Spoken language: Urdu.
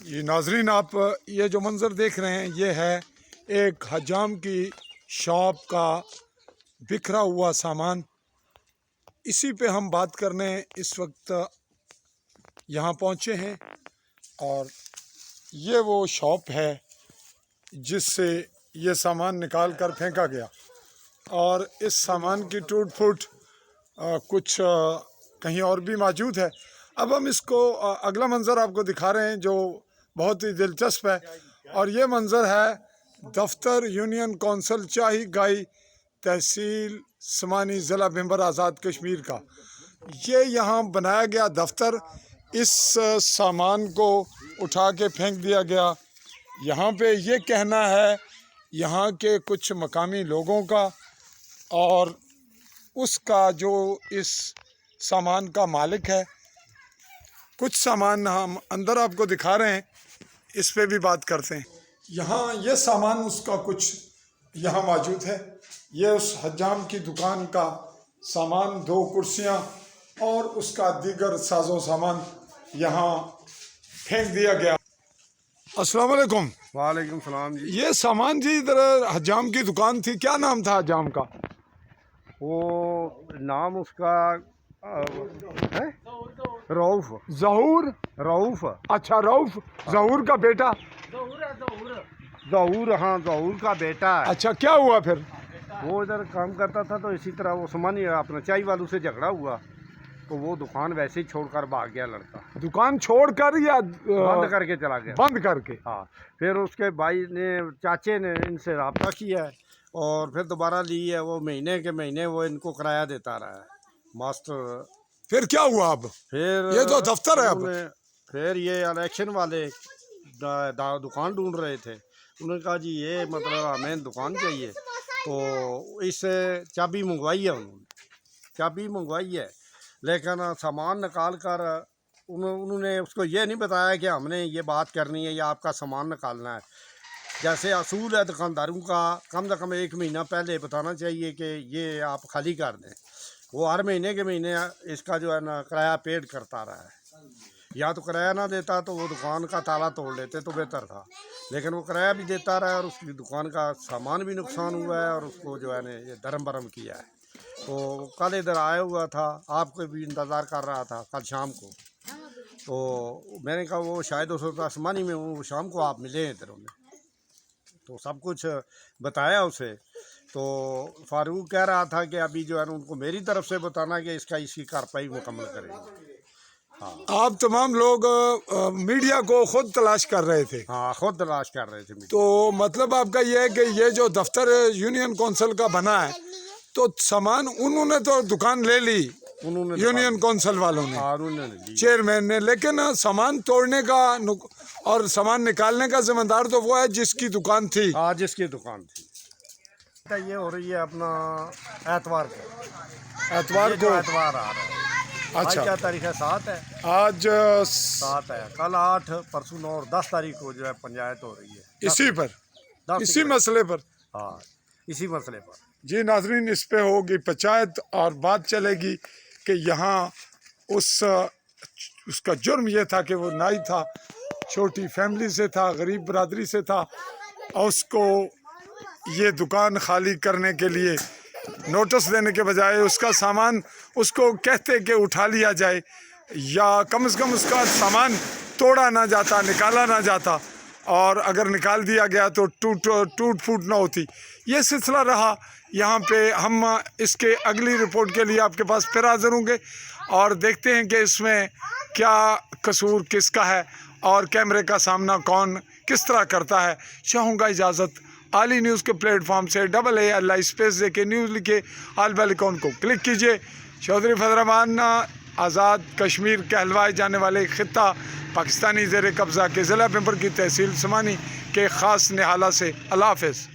یہ ناظرین آپ یہ جو منظر دیکھ رہے ہیں یہ ہے ایک حجام کی شاپ کا بکھرا ہوا سامان. اسی پہ ہم بات کرنے اس وقت یہاں پہنچے ہیں اور یہ وہ شاپ ہے جس سے یہ سامان نکال کر پھینکا گیا اور اس سامان کی ٹوٹ پھوٹ کچھ کہیں اور بھی موجود ہے. اب ہم اس کو اگلا منظر آپ کو دکھا رہے ہیں جو بہت ہی دلچسپ ہے اور یہ منظر ہے دفتر یونین کونسل چاہی گائی تحصیل سمانی ضلع بھمبر آزاد کشمیر کا. یہ یہاں بنایا گیا دفتر، اس سامان کو اٹھا کے پھینک دیا گیا. یہاں پہ یہ کہنا ہے یہاں کے کچھ مقامی لوگوں کا اور اس کا جو اس سامان کا مالک ہے. کچھ سامان ہم اندر آپ کو دکھا رہے ہیں، اس پہ بھی بات کرتے ہیں. یہاں یہ سامان اس کا کچھ یہاں موجود ہے. یہ اس حجام کی دکان کا سامان، 2 کرسیاں اور اس کا دیگر ساز و سامان یہاں پھینک دیا گیا. السلام علیکم. وعلیکم السلام جی. یہ سامان جی ادھر حجام کی دکان تھی، کیا نام تھا حجام کا؟ وہ نام اس کا رؤف. رؤف. اچھا رؤف، ظہور کا بیٹا. ظہور، ہاں ظہور کا بیٹا ہے. اچھا کیا ہوا پھر؟ وہ ادھر کام کرتا تھا تو اسی طرح وہ سمانی اپنا چائے والوں سے جھگڑا ہوا تو وہ دکان ویسے ہی چھوڑ کر بھاگ گیا لڑکا. دکان چھوڑ کر یا بند کر کے چلا گیا؟ بند کر کے. ہاں. پھر اس کے بھائی نے، چاچے نے ان سے رابطہ کیا ہے اور پھر دوبارہ لی ہے. وہ مہینے کے مہینے وہ ان کو کرایہ دیتا رہا ہے ماسٹر. پھر کیا ہوا اب؟ پھر یہ تو دفتر ہے اب. پھر یہ الیکشن والے دکان ڈھونڈ رہے تھے. انہوں نے کہا جی یہ مطلب ہمیں دکان چاہیے تو اس سے چابی منگوائی ہے. انہوں نے چابی منگوائی ہے لیکن سامان نکال کر انہوں نے اس کو یہ نہیں بتایا کہ ہم نے یہ بات کرنی ہے یا آپ کا سامان نکالنا ہے. جیسے اصول ہے دکانداروں کا، کم سے کم 1 مہینہ پہلے بتانا چاہیے کہ یہ آپ خالی کر دیں. وہ ہر مہینے کے مہینے اس کا جو ہے نا کرایہ پیڈ کرتا رہا ہے. یا تو کرایہ نہ دیتا تو وہ دکان کا تالا توڑ لیتے تو بہتر تھا، لیکن وہ کرایہ بھی دیتا رہا اور اس کی دکان کا سامان بھی نقصان ہوا ہے اور اس کو جو ہے نا یہ دھرم برم کیا ہے. تو کل ادھر آیا ہوا تھا، آپ کو بھی انتظار کر رہا تھا کل شام کو. تو میں نے کہا وہ شاید اس وقت آسمانی میں وہ شام کو آپ ملے ہیں ادھر. تو سب کچھ بتایا اسے. تو فاروق کہہ رہا تھا کہ ابھی جو ہے نا ان کو میری طرف سے بتانا کہ اس کی کارروائی مکمل کریں گے. آپ تمام لوگ میڈیا کو خود تلاش کر رہے تھے؟ ہاں خود تلاش کر رہے تھے. تو مطلب آپ کا یہ ہے کہ یہ جو دفتر یونین کونسل کا بنا ہے تو سامان انہوں نے تو دکان لے لی، انہوں نے یونین کونسل والوں نے، چیئرمین نے، لیکن سامان توڑنے کا اور سامان نکالنے کا ذمہ دار تو وہ ہے جس کی دکان تھی. ہاں جس کی دکان تھی. یہ ہو رہی ہے اپنا اتوار کو. اتوار آ رہا ہے. اچھا کیا تاریخ ہے؟ 7 ہے. آج 7 ہے. کل 8، پرسوں 9 اور 10 تاریخ کو جو ہے پنچایت ہو رہی ہے اسی پر، اسی مسئلے پر. ہاں اسی مسئلے پر. جی ناظرین، اس پہ ہوگی پنچایت اور بات چلے گی کہ یہاں اس کا جرم یہ تھا کہ وہ نائی تھا، چھوٹی فیملی سے تھا، غریب برادری سے تھا اور اس کو یہ دکان خالی کرنے کے لیے نوٹس دینے کے بجائے اس کا سامان اس کو کہتے کہ اٹھا لیا جائے یا کم از کم اس کا سامان توڑا نہ جاتا، نکالا نہ جاتا، اور اگر نکال دیا گیا تو ٹوٹ پھوٹ نہ ہوتی. یہ سلسلہ رہا. یہاں پہ ہم اس کے اگلی رپورٹ کے لیے آپ کے پاس پھر حاضر ہوں گے اور دیکھتے ہیں کہ اس میں کیا قصور کس کا ہے اور کیمرے کا سامنا کون کس طرح کرتا ہے. چاہوں گا اجازت. عالی نیوز کے پلیٹ فارم سے AA اللہ اسپیس دے کے نیوز لکھے آل بیل آئیکن کو کلک کیجئے. چودھری فضل الرحمان آزاد کشمیر کہلوائے جانے والے خطہ پاکستانی زیر قبضہ کے ضلع بھمبر کی تحصیل سمانی کے خاص نہالہ سے. اللہ حافظ.